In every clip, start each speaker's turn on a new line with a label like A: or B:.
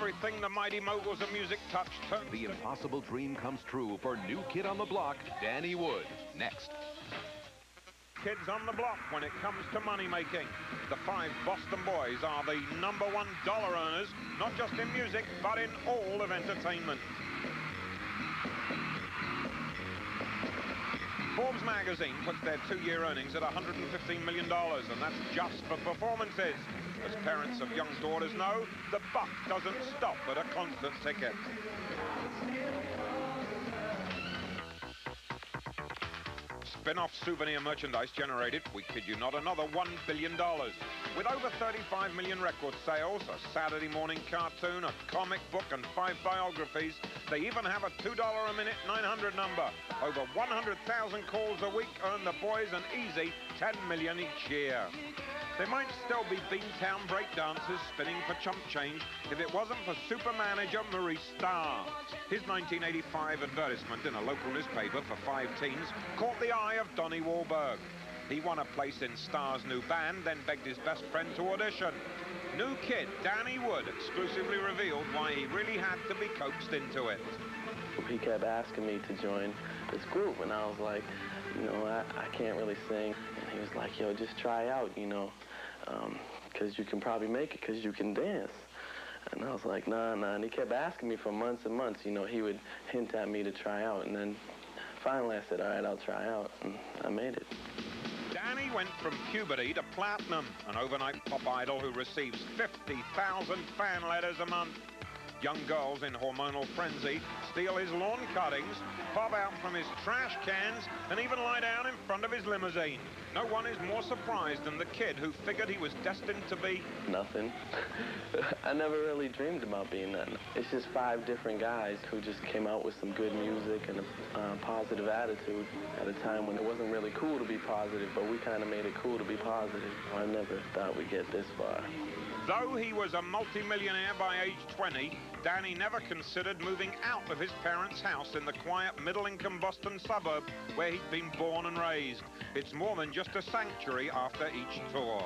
A: everything the mighty moguls of music touch turns.
B: The impossible dream comes true for new kid on the block, Danny Wood. Next.
A: Kids on the block when it comes to money making. The 5 Boston boys are the #1 dollar earners, not just in music, but in all of entertainment. Forbes magazine puts their 2-year earnings at $115 million, and that's just for performances. As parents of young daughters know, the buck doesn't stop at a concert ticket. Spin-off souvenir merchandise generated, we kid you not, another $1 billion. With over 35 million record sales, a Saturday morning cartoon, a comic book, and 5 biographies, they even have a $2 a minute 900 number. Over 100,000 calls a week earn the boys an easy $10 million each year. There might still be Beantown breakdancers spinning for chump change if it wasn't for super manager Maurice Starr. His 1985 advertisement in a local newspaper for 5 teens caught the eye of Donnie Wahlberg. He won a place in Starr's new band, then begged his best friend to audition. New kid Danny Wood exclusively revealed why he really had to be coaxed into it.
C: He kept asking me to join this group, and I was like, you know, I can't really sing. And he was like, yo, just try out, you know, because you can probably make it because you can dance. And I was like, nah. And he kept asking me for months and months. You know, he would hint at me to try out. And then finally I said, all right, I'll try out. And I made it.
A: Danny went from puberty to platinum, an overnight pop idol who receives 50,000 fan letters a month. Young girls in hormonal frenzy steal his lawn cuttings, pop out from his trash cans, and even lie down in front of his limousine. No one is more surprised than the kid who figured he was destined to be
C: nothing. I never really dreamed about being nothing. It's just 5 different guys who just came out with some good music and a positive attitude at a time when it wasn't really cool to be positive, but we kind of made it cool to be positive. I never thought we'd get this far.
A: Though he was a multi-millionaire by age 20, Danny never considered moving out of his parents' house in the quiet middle-income Boston suburb where he'd been born and raised. It's more than just a sanctuary after each tour.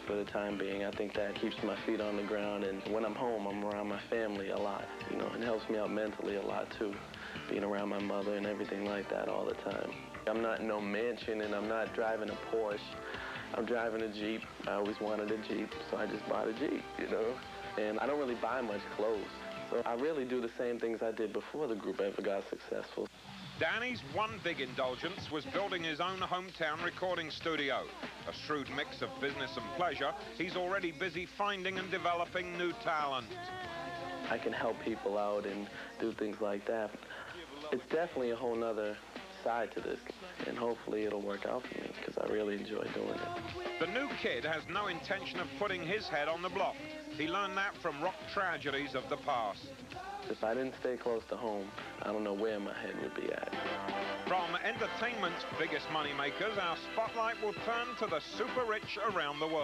C: For the time being, I think that keeps my feet on the ground, and when I'm home, I'm around my family a lot. You know, it helps me out mentally a lot, too, being around my mother and everything like that all the time. I'm not in no mansion, and I'm not driving a Porsche. I'm driving a Jeep. I always wanted a Jeep, so I just bought a Jeep, you know? And I don't really buy much clothes, so I really do the same things I did before the group ever got successful.
A: Danny's one big indulgence was building his own hometown recording studio. A shrewd mix of business and pleasure, he's already busy finding and developing new talent.
C: I can help people out and do things like that. It's definitely a whole nother side to this, and hopefully it'll work out for me because I really enjoy doing it.
A: The new kid has no intention of putting his head on the block. He learned that from rock tragedies of the past.
C: If I didn't stay close to home, I don't know where my head would be at.
A: From entertainment's biggest moneymakers, our spotlight will turn to the super rich around the world.